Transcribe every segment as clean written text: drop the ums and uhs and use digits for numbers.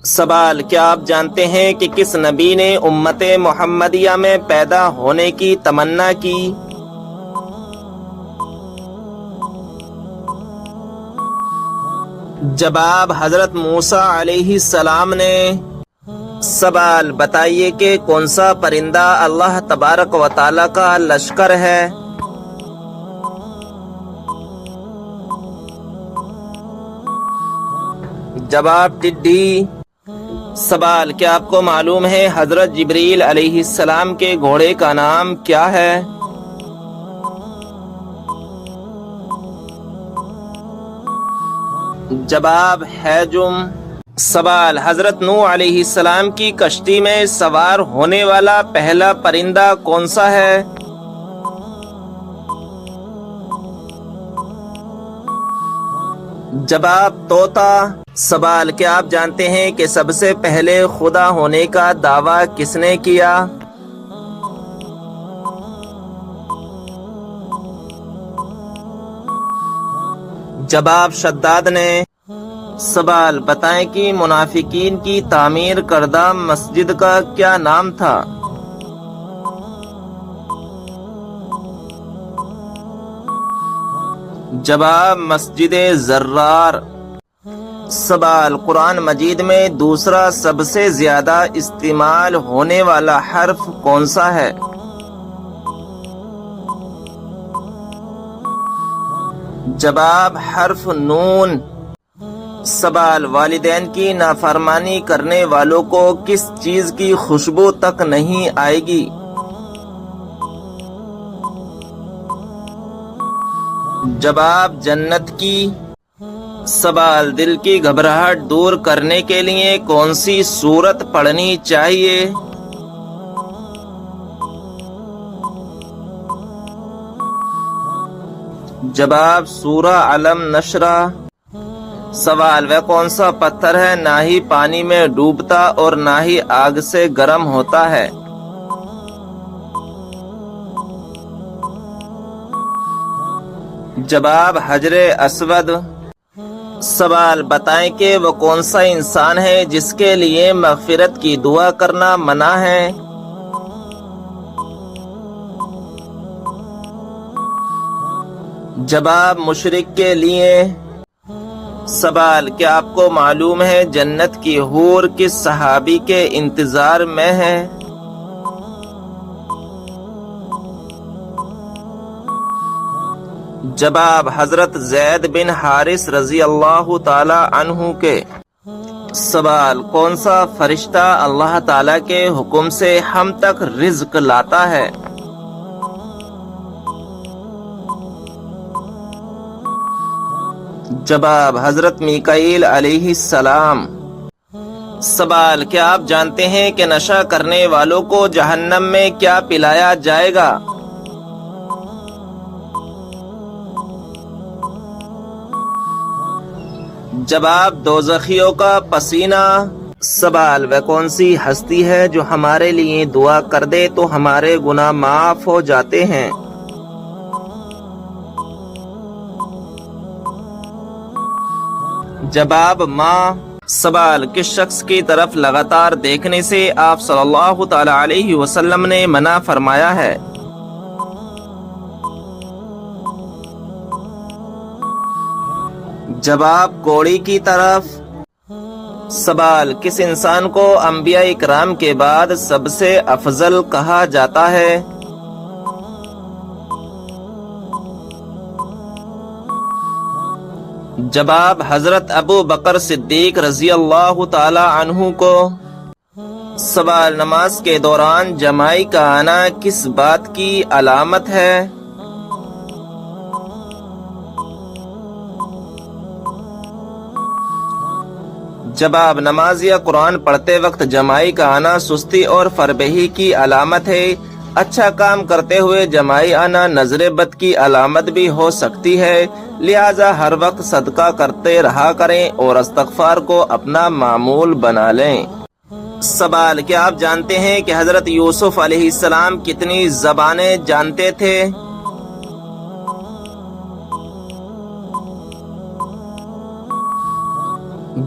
سوال: کیا آپ جانتے ہیں کہ کس نبی نے امت محمدیہ میں پیدا ہونے کی تمنا کی؟ جواب: حضرت موسیٰ علیہ السلام نے۔ سوال: بتائیے کہ کون سا پرندہ اللہ تبارک و تعالیٰ کا لشکر ہے؟ جواب: ٹڈی۔ سوال: کیا آپ کو معلوم ہے حضرت جبریل علیہ السلام کے گھوڑے کا نام کیا ہے؟ جواب: حجم۔ سوال: حضرت نوح علیہ السلام کی کشتی میں سوار ہونے والا پہلا پرندہ کون سا ہے؟ جواب: طوطا۔ سوال: کیا آپ جانتے ہیں کہ سب سے پہلے خدا ہونے کا دعویٰ کس نے کیا؟ جواب: شداد نے۔ سوال: بتائیں کہ منافقین کی تعمیر کردہ مسجد کا کیا نام تھا؟ جواب: مسجد زرار۔ سوال: قرآن مجید میں دوسرا سب سے زیادہ استعمال ہونے والا حرف کون سا ہے؟ جواب: حرف نون۔ سوال: والدین کی نافرمانی کرنے والوں کو کس چیز کی خوشبو تک نہیں آئے گی؟ جواب: جنت کی۔ سوال: دل کی گھبراہٹ دور کرنے کے لیے کون سی سورت پڑھنی چاہیے؟ جواب: سورہ علم نشرہ۔ سوال: وہ کون سا پتھر ہے نہ ہی پانی میں ڈوبتا اور نہ ہی آگ سے گرم ہوتا ہے؟ جواب: حجر اسود۔ سوال: بتائیں کہ وہ کون سا انسان ہے جس کے لیے مغفرت کی دعا کرنا منع ہے؟ جواب: مشرک کے لیے۔ سوال: کیا آپ کو معلوم ہے جنت کی حور کس صحابی کے انتظار میں ہے؟ جواب: حضرت زید بن حارث رضی اللہ تعالی عنہ کے۔ سوال: کون سا فرشتہ اللہ تعالی کے حکم سے ہم تک رزق لاتا ہے؟ جواب: حضرت میکائیل علیہ السلام۔ سوال: کیا آپ جانتے ہیں کہ نشہ کرنے والوں کو جہنم میں کیا پلایا جائے گا؟ جواب: دوزخیوں کا پسینہ۔ سوال: وہ کون سی ہستی ہے جو ہمارے لیے دعا کر دے تو ہمارے گناہ معاف ہو جاتے ہیں؟ جواب: ماں۔ سوال: کس شخص کی طرف لگاتار دیکھنے سے آپ صلی اللہ تعالی علیہ وسلم نے منع فرمایا ہے؟ جواب: کوڑی کی طرف۔ سوال: کس انسان کو انبیاء اکرام کے بعد سب سے افضل کہا جاتا ہے؟ جواب: حضرت ابو بکر صدیق رضی اللہ تعالی عنہ کو۔ سوال: نماز کے دوران جمائی کا آنا کس بات کی علامت ہے؟ جواب: نماز یا قرآن پڑھتے وقت جمائی کا آنا سستی اور فربہی کی علامت ہے۔ اچھا کام کرتے ہوئے جمائی آنا نظر بد کی علامت بھی ہو سکتی ہے، لہذا ہر وقت صدقہ کرتے رہا کریں اور استغفار کو اپنا معمول بنا لیں۔ سوال: کیا آپ جانتے ہیں کہ حضرت یوسف علیہ السلام کتنی زبانیں جانتے تھے؟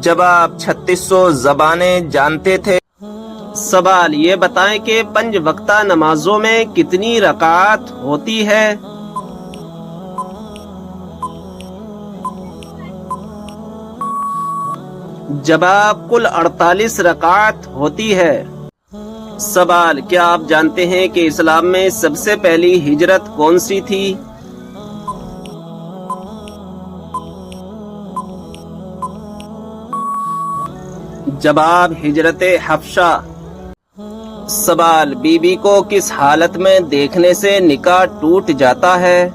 جواب 3600 زبانیں جانتے تھے؟ سوال یہ بتائیں کہ 5 وقتہ نمازوں میں کتنی رکعات ہوتی ہے؟ جواب کل 48 رکعات ہوتی ہے۔ سوال کیا آپ جانتے ہیں کہ اسلام میں سب سے پہلی ہجرت کون سی تھی؟ جواب ہجرت حبشہ۔ سوال بی بی کو کس حالت میں دیکھنے سے نکاح ٹوٹ جاتا ہے؟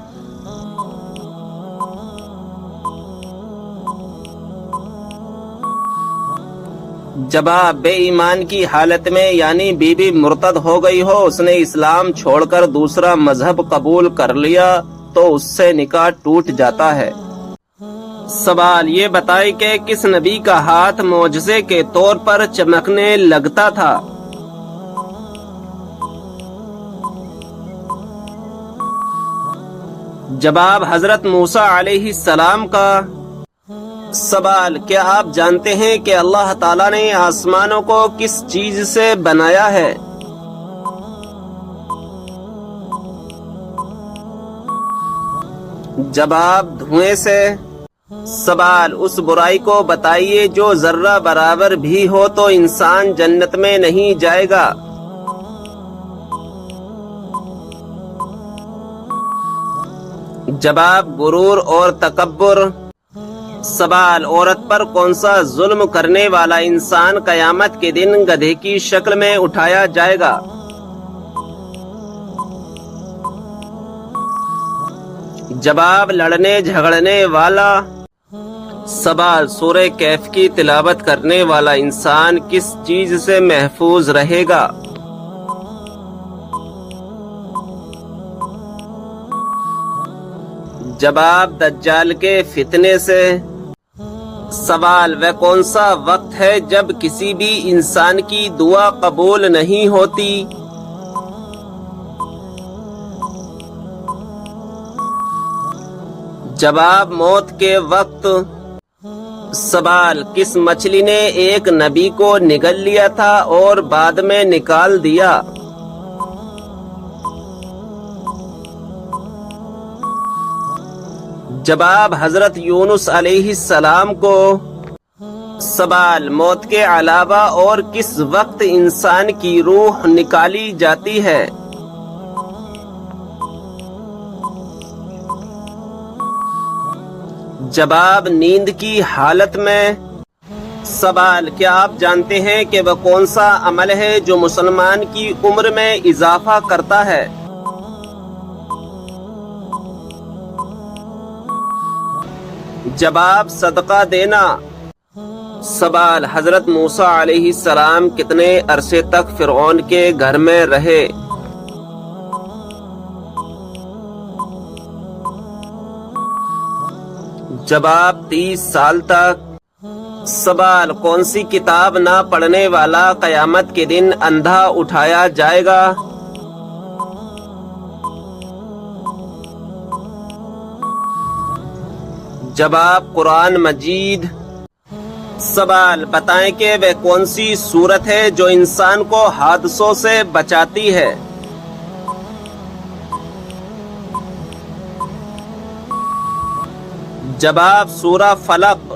جواب بے ایمان کی حالت میں، یعنی بی بی مرتد ہو گئی ہو، اس نے اسلام چھوڑ کر دوسرا مذہب قبول کر لیا تو اس سے نکاح ٹوٹ جاتا ہے۔ سوال یہ بتائیں کہ کس نبی کا ہاتھ معجزے کے طور پر چمکنے لگتا تھا؟ جواب حضرت موسیٰ علیہ السلام کا۔ سوال کیا آپ جانتے ہیں کہ اللہ تعالیٰ نے آسمانوں کو کس چیز سے بنایا ہے؟ جواب دھوئیں سے۔ سوال اس برائی کو بتائیے جو ذرہ برابر بھی ہو تو انسان جنت میں نہیں جائے گا۔ جواب غرور اور تکبر۔ سوال عورت پر کون سا ظلم کرنے والا انسان قیامت کے دن گدھے کی شکل میں اٹھایا جائے گا؟ جواب لڑنے جھگڑنے والا۔ سوال سورہ کہف کی تلاوت کرنے والا انسان کس چیز سے محفوظ رہے گا؟ جواب دجال کے فتنے سے۔ سوال وہ کون سا وقت ہے جب کسی بھی انسان کی دعا قبول نہیں ہوتی؟ جواب موت کے وقت۔ سوال کس مچھلی نے ایک نبی کو نگل لیا تھا اور بعد میں نکال دیا؟ جواب حضرت یونس علیہ السلام کو۔ سوال موت کے علاوہ اور کس وقت انسان کی روح نکالی جاتی ہے؟ جواب نیند کی حالت میں۔ سوال کیا آپ جانتے ہیں کہ وہ کون سا عمل ہے جو مسلمان کی عمر میں اضافہ کرتا ہے؟ جواب صدقہ دینا۔ سوال حضرت موسیٰ علیہ السلام کتنے عرصے تک فرعون کے گھر میں رہے؟ جواب 30 سال تک۔ سوال کون سی کتاب نہ پڑھنے والا قیامت کے دن اندھا اٹھایا جائے گا؟ جواب قرآن مجید۔ سوال بتائیں کہ وہ کون سی صورت ہے جو انسان کو حادثوں سے بچاتی ہے؟ جواب سورہ فلق۔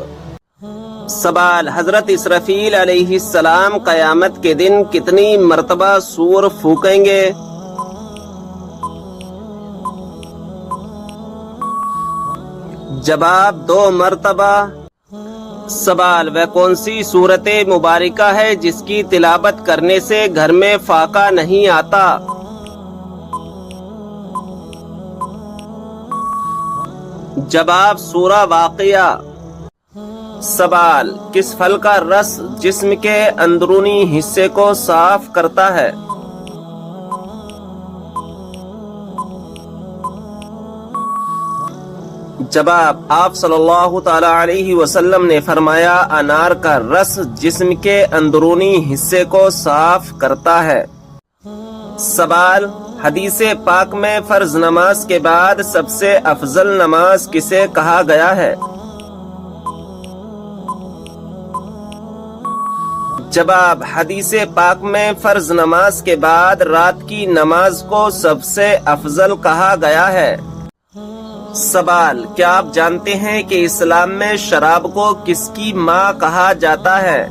سوال حضرت اسرافیل علیہ السلام قیامت کے دن کتنی مرتبہ سور پھونکیں گے؟ جواب 2 مرتبہ۔ سوال وہ کون سی سورت مبارکہ ہے جس کی تلاوت کرنے سے گھر میں فاقہ نہیں آتا؟ جواب سورہ واقعہ۔ سوال کس پھل کا رس جسم کے اندرونی حصے کو صاف کرتا ہے؟ جواب آپ صلی اللہ تعالی علیہ وسلم نے فرمایا انار کا رس جسم کے اندرونی حصے کو صاف کرتا ہے۔ سوال حدیث پاک میں فرض نماز کے بعد سب سے افضل نماز کسے کہا گیا ہے؟ جواب، حدیث پاک میں فرض نماز کے بعد رات کی نماز کو سب سے افضل کہا گیا ہے۔ سوال، کیا آپ جانتے ہیں کہ اسلام میں شراب کو کس کی ماں کہا جاتا ہے؟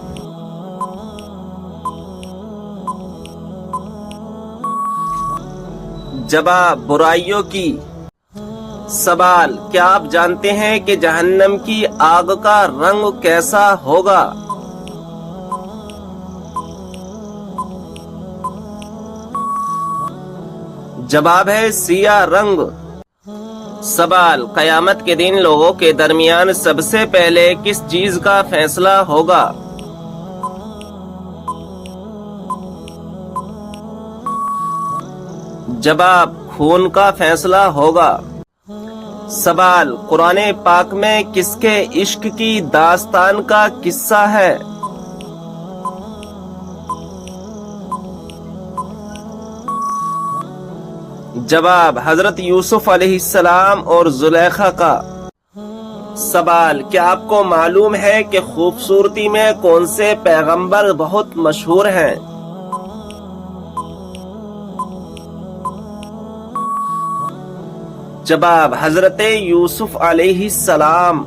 جواب، برائیوں کی۔ سوال، کیا آپ جانتے ہیں کہ جہنم کی آگ کا رنگ کیسا ہوگا؟ جواب ہے سیاہ رنگ۔ سوال، قیامت کے دن لوگوں کے درمیان سب سے پہلے کس چیز کا فیصلہ ہوگا؟ جواب، خون کا فیصلہ ہوگا۔ سوال، قرآن پاک میں کس کے عشق کی داستان کا قصہ ہے؟ جواب، حضرت یوسف علیہ السلام اور زلیخا کا۔ سوال، کیا آپ کو معلوم ہے کہ خوبصورتی میں کون سے پیغمبر بہت مشہور ہیں؟ جواب، حضرت یوسف علیہ السلام۔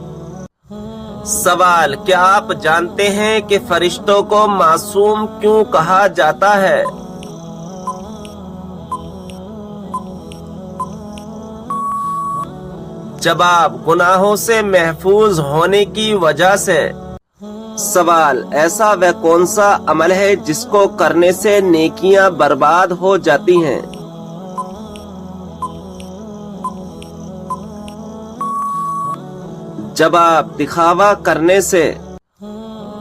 سوال، کیا آپ جانتے ہیں کہ فرشتوں کو معصوم کیوں کہا جاتا ہے؟ جواب، گناہوں سے محفوظ ہونے کی وجہ سے۔ سوال، ایسا وہ کون سا عمل ہے جس کو کرنے سے نیکیاں برباد ہو جاتی ہیں؟ جواب، دکھاوا کرنے سے۔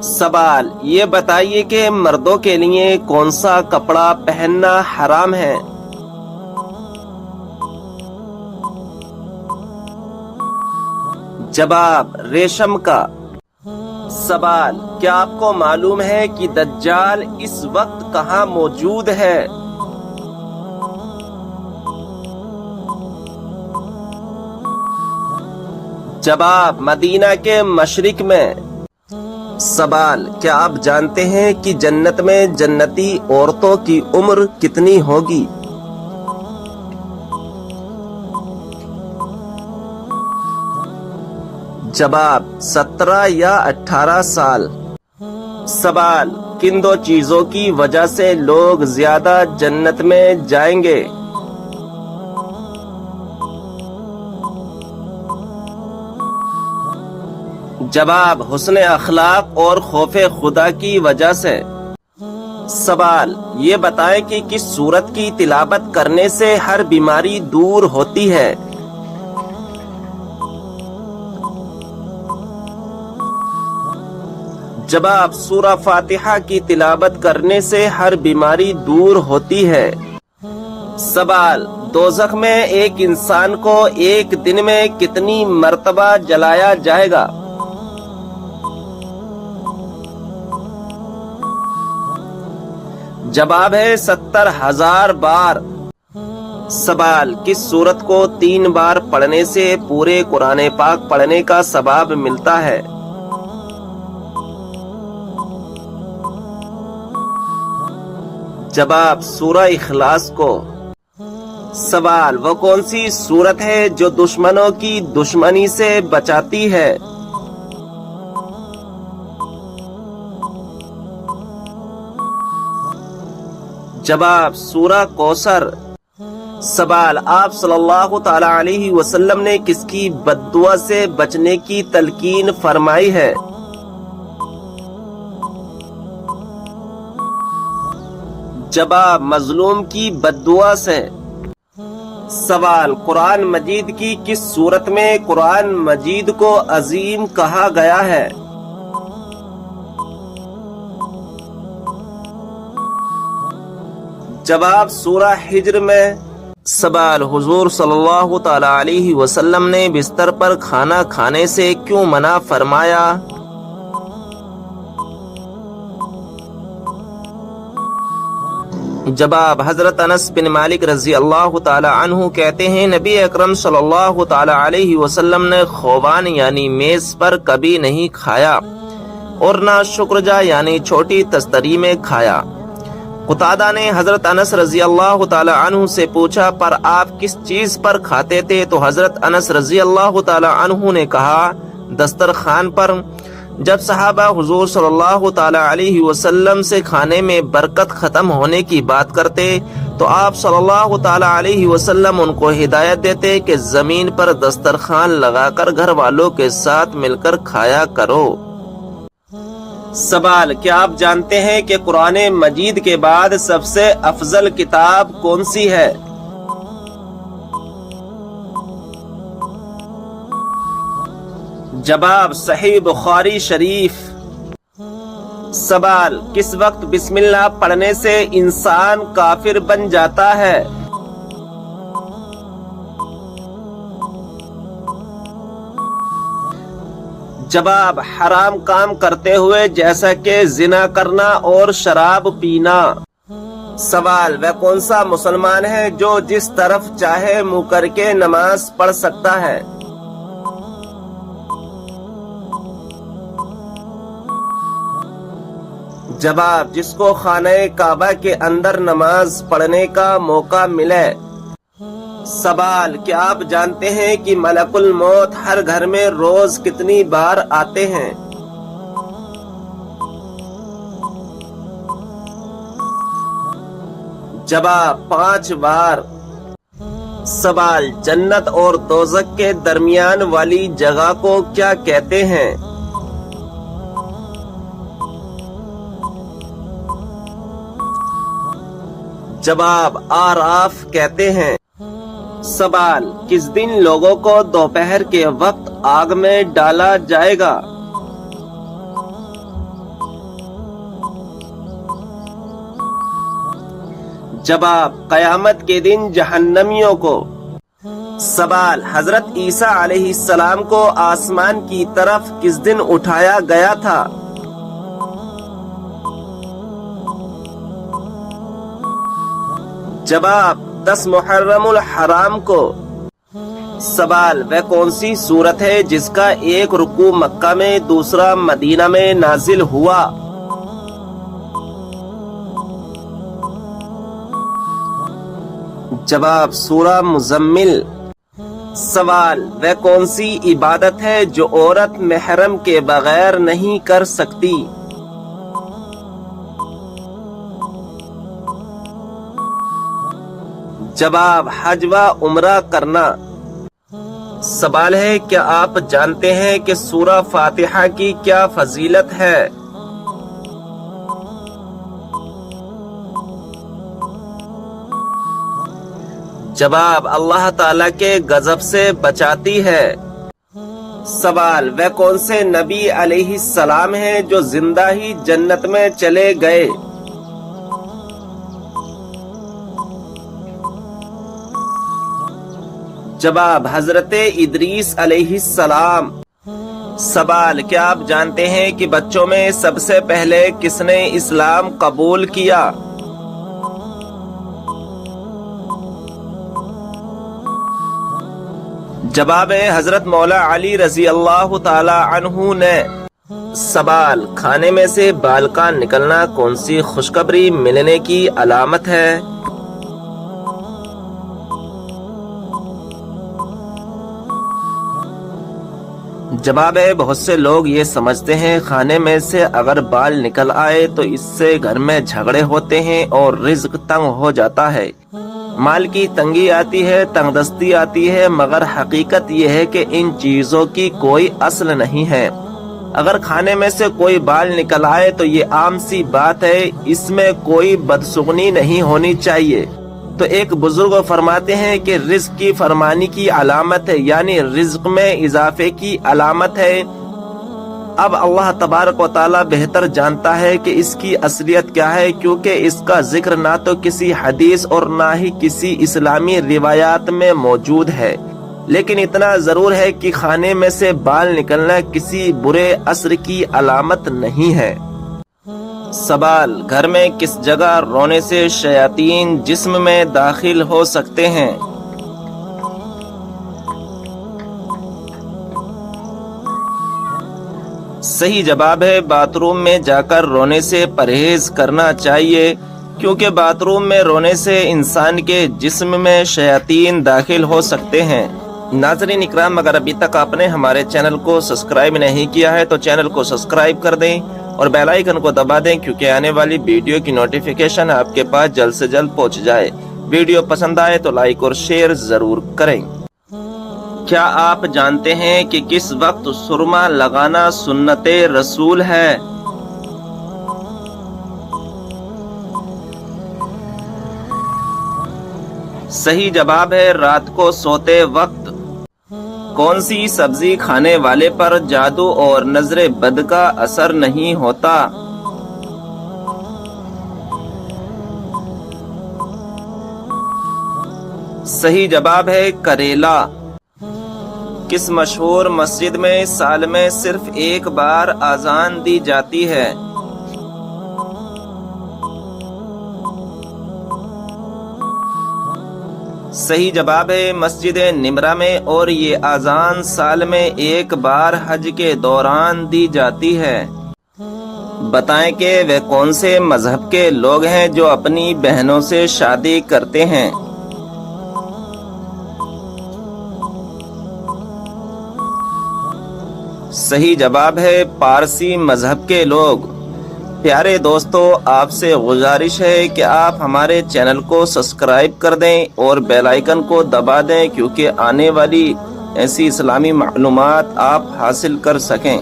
سوال، یہ بتائیے کہ مردوں کے لیے کون سا کپڑا پہننا حرام ہے؟ جواب، ریشم کا۔ سوال، کیا آپ کو معلوم ہے کہ دجال اس وقت کہاں موجود ہے؟ جواب، مدینہ کے مشرق میں۔ سوال، کیا آپ جانتے ہیں کہ جنت میں جنتی عورتوں کی عمر کتنی ہوگی؟ جواب، 17 یا 18 سال۔ سوال، کن دو چیزوں کی وجہ سے لوگ زیادہ جنت میں جائیں گے؟ جواب، حسن اخلاق اور خوف خدا کی وجہ سے۔ سوال، یہ بتائیں کہ کس سورت کی تلاوت کرنے سے ہر بیماری دور ہوتی ہے؟ جواب، سورہ فاتحہ کی تلاوت کرنے سے ہر بیماری دور ہوتی ہے۔ سوال، دوزخ میں ایک انسان کو ایک دن میں کتنی مرتبہ جلایا جائے گا؟ جواب ہے 70,000 بار۔ سوال، کس سورت کو 3 بار پڑھنے سے پورے قرآن پاک پڑھنے کا ثواب ملتا ہے؟ جواب، سورہ اخلاص کو۔ سوال، وہ کون سی سورت ہے جو دشمنوں کی دشمنی سے بچاتی ہے؟ جواب، سورہ کوثر۔ سوال، آپ صلی اللہ تعالی علیہ وسلم نے کس کی بد دعا سے بچنے کی تلقین فرمائی ہے؟ جواب، مظلوم کی بد دعا سے۔ سوال، قرآن مجید کی کس صورت میں قرآن مجید کو عظیم کہا گیا ہے؟ جواب، سورہ حجر میں۔ سوال، حضور صلی اللہ تعالی علیہ وسلم نے بستر پر کھانا کھانے سے کیوں منع فرمایا؟ جواب، حضرت انس بن مالک رضی اللہ تعالی عنہ کہتے ہیں نبی اکرم صلی اللہ تعالی علیہ وسلم نے خوان یعنی میز پر کبھی نہیں کھایا۔ اور نہ شکرجا یعنی چھوٹی تستری میں کھایا۔ قتادہ نے حضرت انس رضی اللہ تعالی عنہ سے پوچھا پر آپ کس چیز پر کھاتے تھے؟ تو حضرت انس رضی اللہ تعالی عنہ نے کہا دسترخوان پر۔ جب صحابہ حضور صلی اللہ تعالی علیہ وسلم سے کھانے میں برکت ختم ہونے کی بات کرتے تو آپ صلی اللہ تعالی علیہ وسلم ان کو ہدایت دیتے کہ زمین پر دسترخوان لگا کر گھر والوں کے ساتھ مل کر کھایا کرو۔ سوال، کیا آپ جانتے ہیں کہ قرآن مجید کے بعد سب سے افضل کتاب کون سی ہے؟ جواب، صحیح بخاری شریف۔ سوال، کس وقت بسم اللہ پڑھنے سے انسان کافر بن جاتا ہے؟ جواب، حرام کام کرتے ہوئے جیسا کہ زنا کرنا اور شراب پینا۔ سوال، وہ کون سا مسلمان ہے جو جس طرف چاہے منہ کر کے نماز پڑھ سکتا ہے؟ جواب، جس کو خانہ کعبہ کے اندر نماز پڑھنے کا موقع ملے۔ سوال، کیا آپ جانتے ہیں کہ ملک الموت ہر گھر میں روز کتنی بار آتے ہیں؟ جواب، 5 بار۔ سوال، جنت اور دوزخ کے درمیان والی جگہ کو کیا کہتے ہیں؟ جواب، آراف کہتے ہیں۔ سوال، کس دن لوگوں کو دوپہر کے وقت آگ میں ڈالا جائے گا؟ جواب، قیامت کے دن جہنمیوں کو۔ سوال، حضرت عیسیٰ علیہ السلام کو آسمان کی طرف کس دن اٹھایا گیا تھا؟ جواب، 10 محرم الحرام کو۔ سوال، وہ کون سی سورت ہے جس کا ایک رکوع مکہ میں دوسرا مدینہ میں نازل ہوا؟ جواب، سورہ مزمل۔ سوال، وہ کون سی عبادت ہے جو عورت محرم کے بغیر نہیں کر سکتی؟ جواب، حج و عمرہ کرنا۔ سوال ہے، کیا آپ جانتے ہیں کہ سورہ فاتحہ کی کیا فضیلت ہے؟ جواب، اللہ تعالیٰ کے غضب سے بچاتی ہے۔ سوال، وہ کون سے نبی علیہ السلام ہیں جو زندہ ہی جنت میں چلے گئے؟ جواب، حضرت ادریس علیہ السلام۔ سوال، کیا آپ جانتے ہیں کہ بچوں میں سب سے پہلے کس نے اسلام قبول کیا؟ جواب، حضرت مولا علی رضی اللہ تعالی عنہ نے۔ سوال، کھانے میں سے بال کا نکلنا کون سی خوشخبری ملنے کی علامت ہے؟ جواب ہے، بہت سے لوگ یہ سمجھتے ہیں کھانے میں سے اگر بال نکل آئے تو اس سے گھر میں جھگڑے ہوتے ہیں اور رزق تنگ ہو جاتا ہے، مال کی تنگی آتی ہے، تنگ دستی آتی ہے، مگر حقیقت یہ ہے کہ ان چیزوں کی کوئی اصل نہیں ہے۔ اگر کھانے میں سے کوئی بال نکل آئے تو یہ عام سی بات ہے، اس میں کوئی بدسگنی نہیں ہونی چاہیے۔ تو ایک بزرگ فرماتے ہیں کہ رزق کی فرمانی کی علامت ہے، یعنی رزق میں اضافے کی علامت ہے۔ اب اللہ تبارک و تعالی بہتر جانتا ہے کہ اس کی اصلیت کیا ہے، کیونکہ اس کا ذکر نہ تو کسی حدیث اور نہ ہی کسی اسلامی روایات میں موجود ہے، لیکن اتنا ضرور ہے کہ کھانے میں سے بال نکلنا کسی برے اثر کی علامت نہیں ہے۔ سوال، گھر میں کس جگہ رونے سے شیاطین جسم میں داخل ہو سکتے ہیں؟ صحیح جواب ہے باتھ روم میں جا کر رونے سے پرہیز کرنا چاہیے، کیونکہ باتھ روم میں رونے سے انسان کے جسم میں شیاطین داخل ہو سکتے ہیں۔ ناظرین اکرام، اگر ابھی تک آپ نے ہمارے چینل کو سبسکرائب نہیں کیا ہے تو چینل کو سبسکرائب کر دیں اور بیل آئیکن کو دبا دیں، کیونکہ آنے والی ویڈیو کی نوٹیفیکیشن آپ کے پاس جلد سے جلد پہنچ جائے۔ ویڈیو پسند آئے تو لائک اور شیئر ضرور کریں۔ کیا آپ جانتے ہیں کہ کس وقت سرما لگانا سنت رسول ہے؟ صحیح جواب ہے رات کو سوتے وقت۔ کون سی سبزی کھانے والے پر جادو اور نظر بد کا اثر نہیں ہوتا؟ صحیح جواب ہے کریلا۔ کس مشہور مسجد میں سال میں صرف ایک بار اذان دی جاتی ہے؟ صحیح جواب ہے مسجد نمرہ میں، اور یہ اذان سال میں ایک بار حج کے دوران دی جاتی ہے۔ بتائیں کہ وہ کون سے مذہب کے لوگ ہیں جو اپنی بہنوں سے شادی کرتے ہیں؟ صحیح جواب ہے پارسی مذہب کے لوگ۔ پیارے دوستو، آپ سے گزارش ہے کہ آپ ہمارے چینل کو سبسکرائب کر دیں اور بیل آئیکن کو دبا دیں، کیونکہ آنے والی ایسی اسلامی معلومات آپ حاصل کر سکیں۔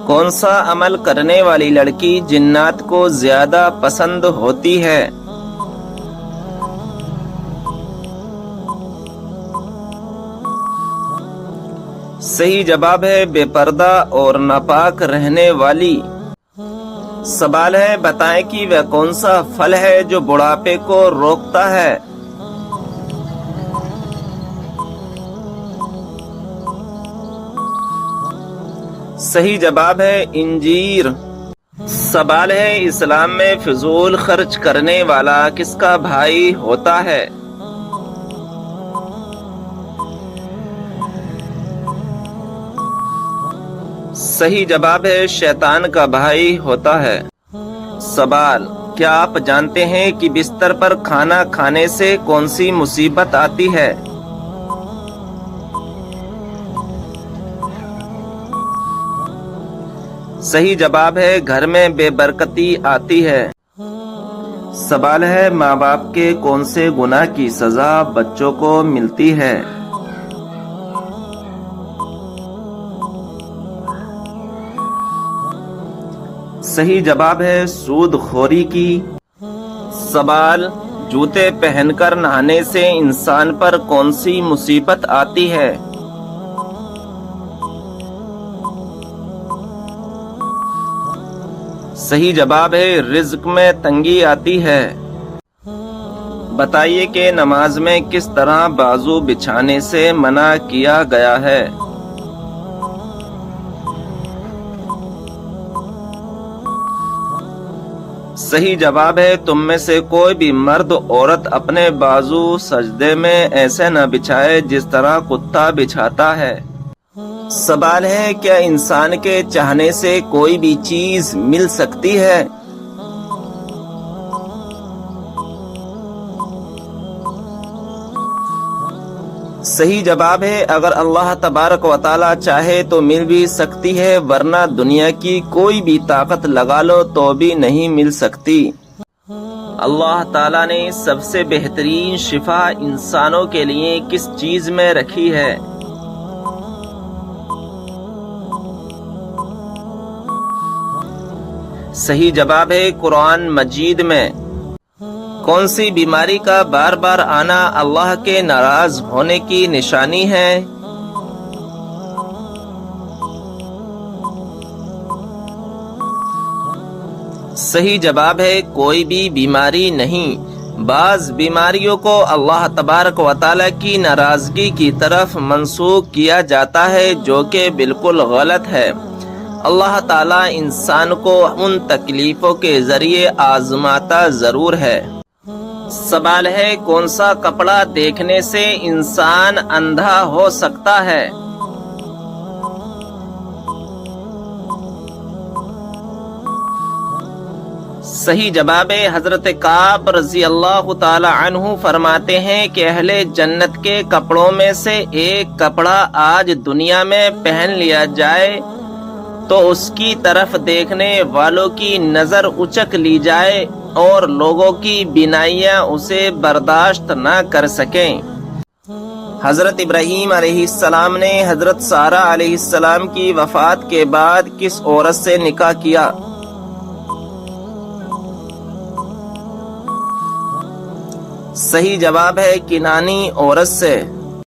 کون سا عمل کرنے والی لڑکی جنات کو زیادہ پسند ہوتی ہے؟ صحیح جواب ہے بے پردہ اور ناپاک رہنے والی۔ سوال ہے بتائیں کہ وہ کون سا پھل ہے جو بڑھاپے کو روکتا ہے؟ صحیح جواب ہے انجیر۔ سوال ہے اسلام میں فضول خرچ کرنے والا کس کا بھائی ہوتا ہے؟ صحیح جواب ہے شیطان کا بھائی ہوتا ہے۔ سوال، کیا آپ جانتے ہیں کہ بستر پر کھانا کھانے سے کون سی مصیبت آتی ہے؟ صحیح جواب ہے گھر میں بے برکتی آتی ہے۔ سوال ہے ماں باپ کے کون سے گناہ کی سزا بچوں کو ملتی ہے؟ صحیح جواب ہے سود خوری کی۔ سوال، جوتے پہن کر نہانے سے انسان پر کون سی مصیبت آتی ہے؟ صحیح جواب ہے رزق میں تنگی آتی ہے۔ بتائیے کہ نماز میں کس طرح بازو بچھانے سے منع کیا گیا ہے؟ صحیح جواب ہے تم میں سے کوئی بھی مرد عورت اپنے بازو سجدے میں ایسے نہ بچھائے جس طرح کتا بچھاتا ہے۔ سوال ہے کیا انسان کے چاہنے سے کوئی بھی چیز مل سکتی ہے؟ صحیح جواب ہے اگر اللہ تبارک و تعالی چاہے تو مل بھی سکتی ہے، ورنہ دنیا کی کوئی بھی طاقت لگا لو تو بھی نہیں مل سکتی۔ اللہ تعالی نے سب سے بہترین شفا انسانوں کے لیے کس چیز میں رکھی ہے؟ صحیح جواب ہے قرآن مجید میں۔ کون سی بیماری کا بار بار آنا اللہ کے ناراض ہونے کی نشانی ہے؟ صحیح جواب ہے کوئی بھی بیماری نہیں۔ بعض بیماریوں کو اللہ تبارک و تعالی کی ناراضگی کی طرف منسوخ کیا جاتا ہے، جو کہ بالکل غلط ہے۔ اللہ تعالیٰ انسان کو ان تکلیفوں کے ذریعے آزماتا ضرور ہے۔ سوال ہے کون سا کپڑا دیکھنے سے انسان اندھا ہو سکتا ہے؟ صحیح جواب ہے حضرت کعب رضی اللہ تعالی عنہ فرماتے ہیں کہ اہل جنت کے کپڑوں میں سے ایک کپڑا آج دنیا میں پہن لیا جائے تو اس کی طرف دیکھنے والوں کی نظر اچک لی جائے اور لوگوں کی بینائیاں اسے برداشت نہ کر سکیں۔ حضرت ابراہیم علیہ السلام نے حضرت سارہ علیہ السلام کی وفات کے بعد کس عورت سے نکاح کیا؟ صحیح جواب ہے کنانی عورت سے۔